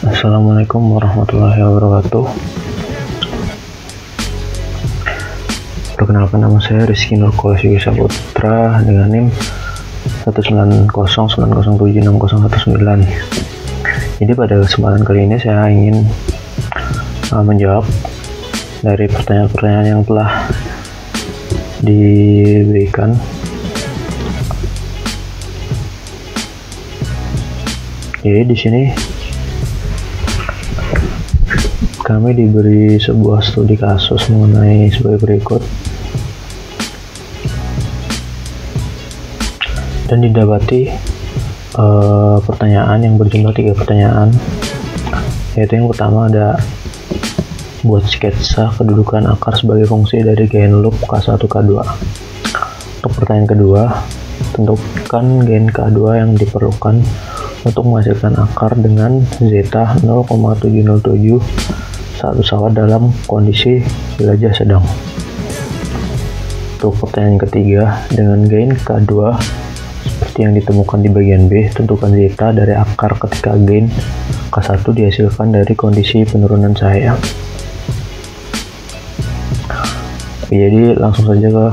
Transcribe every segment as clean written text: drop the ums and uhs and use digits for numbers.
Assalamualaikum warahmatullahi wabarakatuh. Perkenalkan, nama saya Rizky Nurkolis Yogisa Putra dengan NIM 19090760119. Jadi pada kesempatan kali ini saya ingin menjawab dari pertanyaan-pertanyaan yang telah diberikan. Jadi di sini kami diberi sebuah studi kasus mengenai sebagai berikut, dan didapati pertanyaan yang berjumlah 3 pertanyaan, yaitu yang pertama ada buat sketsa kedudukan akar sebagai fungsi dari gain loop K1 K2. Untuk pertanyaan kedua, tentukan gain K2 yang diperlukan untuk menghasilkan akar dengan zeta 0,707 saat pesawat dalam kondisi jelajah sedang. Untuk pertanyaan ketiga, dengan gain K2 seperti yang ditemukan di bagian B, tentukan zeta dari akar ketika gain K1 dihasilkan dari kondisi penurunan cahaya. Jadi langsung saja ke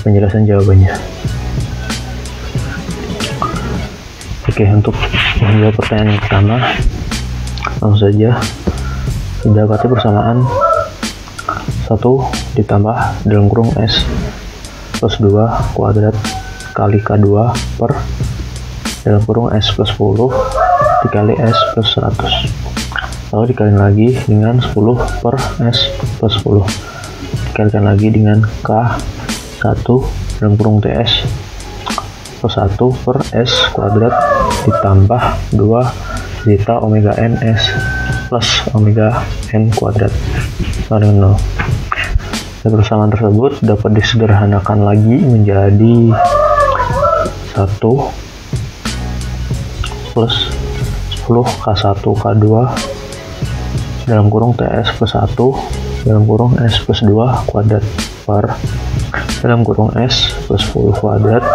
penjelasan jawabannya. Oke, untuk menjawab pertanyaan yang pertama, langsung saja didapati persamaan 1 ditambah dalam kurung S plus 2 kuadrat kali K2 per dalam kurung S plus 10 dikali S plus 100, lalu dikali lagi dengan 10 per S plus 10, dikalikan lagi dengan K1 dalam kurung TS plus 1 per S kuadrat ditambah 2 zeta omega n S plus omega n kuadrat sama dengan 0. Dan persamaan tersebut dapat disederhanakan lagi menjadi 1 plus 10 K1 K2 dalam kurung TS plus 1 dalam kurung S plus 2 kuadrat per dalam kurung S plus 10 kuadrat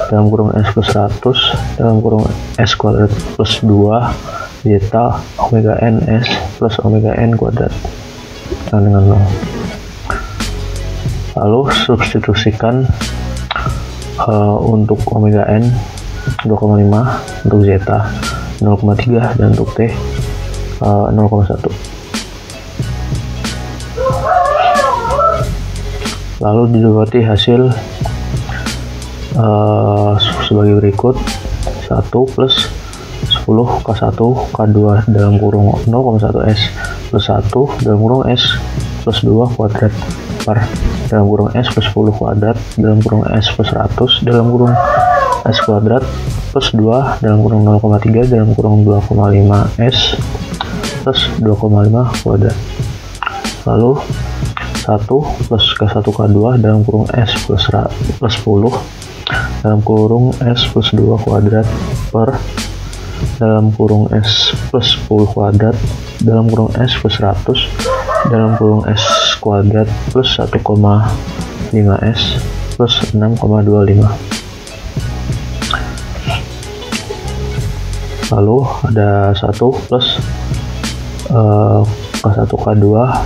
dalam kurung S plus 100 dalam kurung S kuadrat plus 2 zeta omega n S plus omega n kuadrat sama dengan 0. Lalu substitusikan untuk omega n 2,5, untuk zeta 0,3, dan untuk T 0,1. Lalu didapati hasil sebagai berikut: 1 plus 10 K1 K2 dalam kurung 0,1 S plus 1 dalam kurung S plus 2 kuadrat per dalam kurung S plus 10 kuadrat dalam kurung S plus 100 dalam kurung S kuadrat plus 2 dalam kurung 0,3 dalam kurung 2,5 S plus 2,5 kuadrat. Lalu 1 plus K1 K2 dalam kurung S plus 10 dalam kurung S plus 2 kuadrat per dalam kurung S plus 10 kuadrat dalam kurung S plus 100 dalam kurung S kuadrat plus 1,5 S plus 6,25. Lalu ada 1 plus K1 K2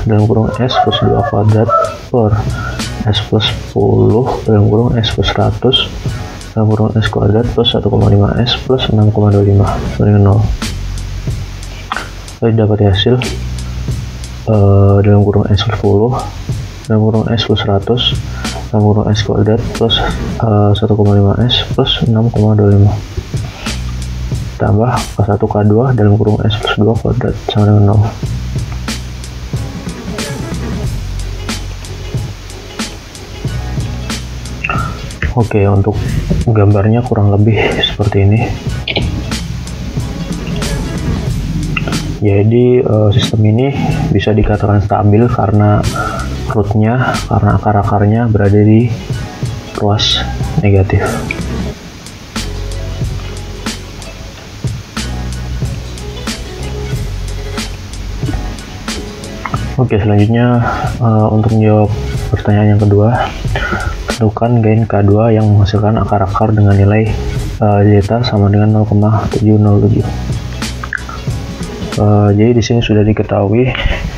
dalam kurung S plus 2 kuadrat per S plus 10 dalam kurung S plus 100 dalam kurung S kuadrat plus 1,5 S plus 6,25 dengan 0. Lalu dapat hasil dalam kurung S plus 10 dalam kurung S plus 100 dalam kurung S kuadrat plus 1,5 S plus 6,25 tambah K1 K2 dalam kurung S plus 2 kuadrat sama dengan 0. Oke, untuk gambarnya kurang lebih seperti ini. Jadi sistem ini bisa dikatakan stabil karena rootnya, karena akar-akarnya berada di ruas negatif. Oke, selanjutnya untuk menjawab pertanyaan yang kedua, tentukan gain K2 yang menghasilkan akar-akar dengan nilai zeta sama dengan 0,707. Jadi di sini sudah diketahui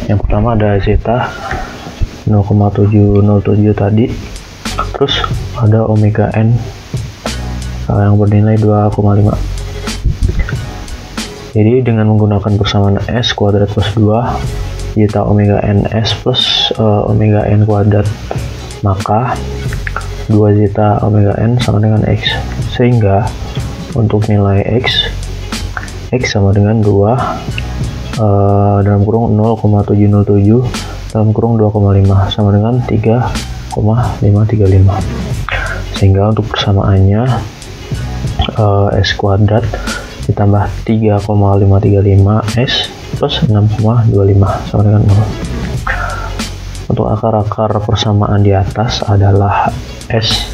yang pertama ada zeta 0,707 tadi, terus ada omega n yang bernilai 2,5. Jadi dengan menggunakan persamaan S kuadrat plus 2 zeta omega n S plus omega n kuadrat, maka 2 zeta omega n sama dengan X, sehingga untuk nilai X sama dengan 2 dalam kurung 0,707 dalam kurung 2,5 sama dengan 3,535. Sehingga untuk persamaannya S kuadrat ditambah 3,535 S plus 6,25 sama dengan 0. Untuk akar-akar persamaan di atas adalah S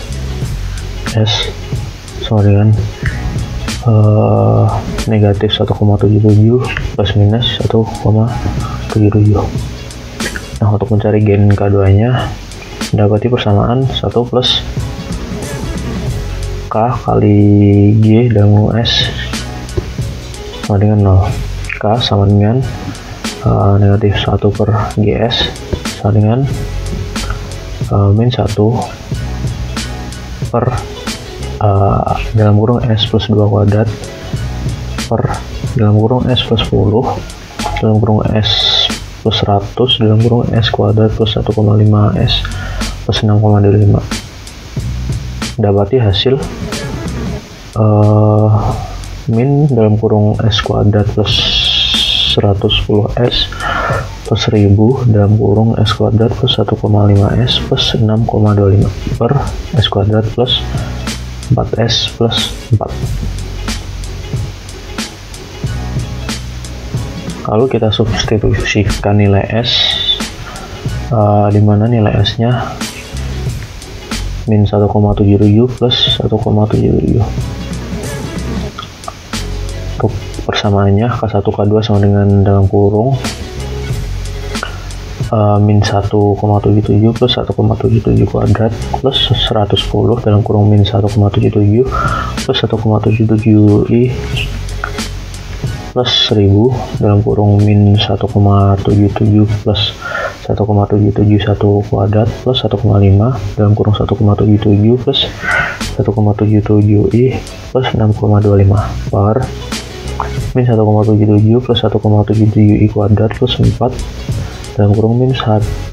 sama dengan negatif 1,77 plus minus 1,77. Nah, untuk mencari gen K2 nya dapati persamaan 1 plus K kali G dalam kurung S sama dengan 0. K sama dengan negatif 1 per GS sama dengan min 1 per dalam kurung S plus 2 kuadrat per dalam kurung S plus 10 dalam kurung S plus 100 dalam kurung S kuadrat plus 1,5 S plus 6,25. Dapati hasil min dalam kurung S kuadrat plus 110 S plus 1000 dalam kurung S kuadrat plus 1,5 S plus 6,25 per S kuadrat plus 4S plus 4. Lalu kita substitusikan nilai S, di mana nilai S nya min 1,77 plus 1,77. Untuk persamaannya K1 K2 sama dengan dalam kurung min 1,77 plus 1,77 kuadrat plus 110 dalam kurung min 1,77 plus 1,77 I plus 1000 dalam kurung min 1,77 plus 1,771 kuadrat plus 1,5 dalam kurung 1,77 plus 1,77 I plus 6,25 per min 1,77 plus 1,77 I kuadrat plus 4 dalam kurung min 1,77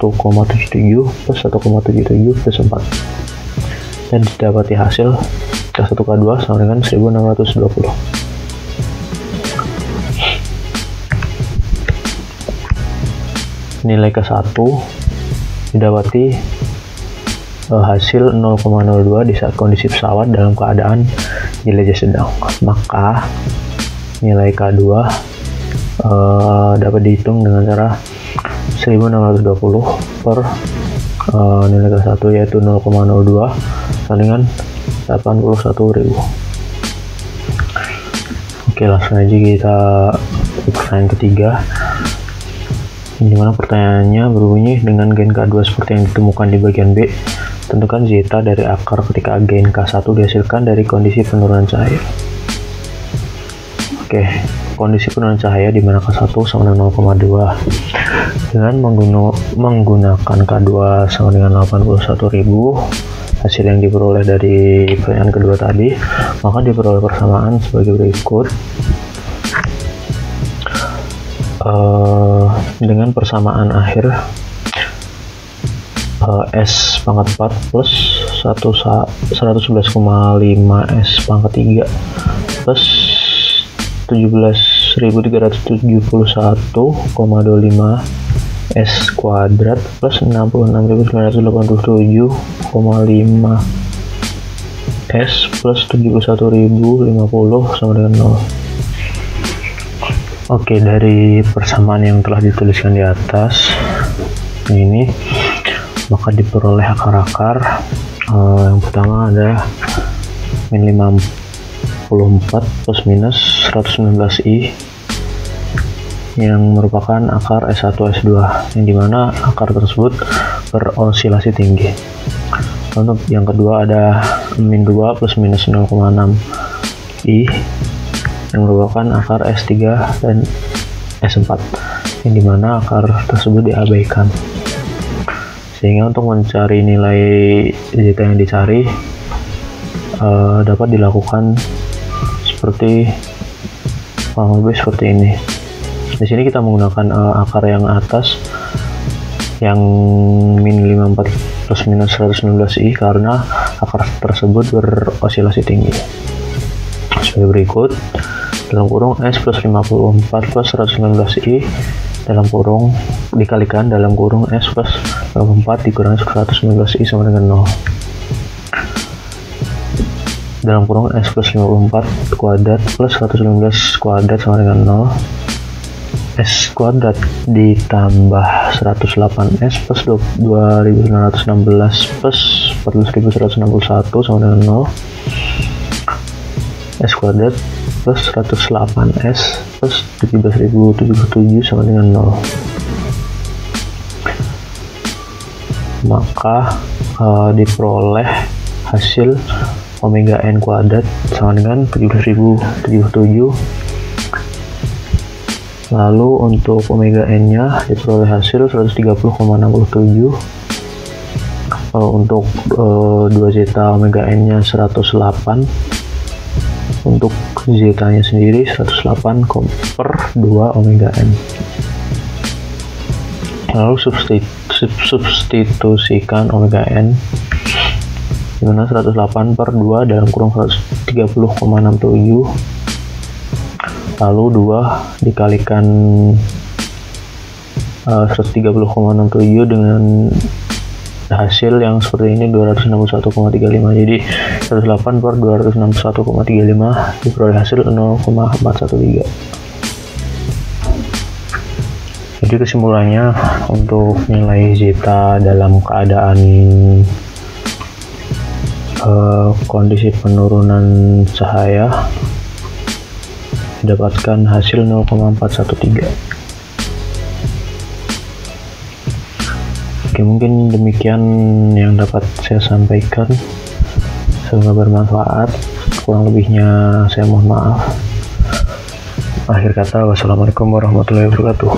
plus 1,77 plus 4, dan didapati hasil K1 K2 sama dengan 1620. Nilai K1 didapati hasil 0,02 di saat kondisi pesawat dalam keadaan jelajah sedang, maka nilai K2 dapat dihitung dengan cara 1620 per nilai K1 yaitu 0,02 sama dengan 81.000. Oke, langsung aja kita ke pertanyaan ketiga, dimana pertanyaannya berbunyi dengan gen K2 seperti yang ditemukan di bagian B, tentukan zeta dari akar ketika gen K1 dihasilkan dari kondisi penurunan cahaya. Oke, kondisi penurunan cahaya di mana K1 sama dengan 0,2 dengan menggunakan K2 sama dengan 81.000, hasil yang diperoleh dari pertanyaan kedua tadi, maka diperoleh persamaan sebagai berikut. Dengan persamaan akhir S pangkat 4 plus 111,5 S pangkat 3 plus 17.371,25 S kuadrat plus 66.987,5 S plus 71.050 sama dengan 0. Oke, dari persamaan yang telah dituliskan di atas ini, maka diperoleh akar-akar. Yang pertama ada min 54 plus minus 119i yang merupakan akar S1 S2, yang dimana akar tersebut berosilasi tinggi. Untuk yang kedua ada min 2 plus minus 0,6i yang merupakan akar S3 dan S4, yang dimana akar tersebut diabaikan. Sehingga untuk mencari nilai zeta yang dicari dapat dilakukan seperti kurang lebih seperti ini. Di sini kita menggunakan akar yang atas yang min 54 plus minus 119i karena akar tersebut berosilasi tinggi. Sebagai berikut, dalam kurung S plus 54 plus 119i dalam kurung dikalikan dalam kurung S plus 54 dikurangi 119i sama dengan 0. Dalam kurung S plus 54 kuadrat plus 119 kuadrat sama dengan 0. S kuadrat ditambah 108S plus 2916 plus 14161 sama dengan 0. S kuadrat plus 108S plus 17077 sama dengan 0. Maka diperoleh hasil omega n kuadrat sama dengan 17077. Lalu untuk omega n nya diperoleh hasil 130,67. Untuk 2 zeta omega n nya 108. Untuk zeta nya sendiri 108 per 2 omega n. Lalu substitusikan omega n, dimana 108 per 2 dalam kurung 130,67, lalu 2 dikalikan 130,67 dengan hasil yang seperti ini 261,35. Jadi 108 per 261,35 diperoleh hasil 0,413. Jadi kesimpulannya, untuk nilai zeta dalam keadaan kondisi penurunan cahaya didapatkan hasil 0,413. Oke, mungkin demikian yang dapat saya sampaikan. Semoga bermanfaat. Kurang lebihnya saya mohon maaf. Akhir kata, wassalamualaikum warahmatullahi wabarakatuh.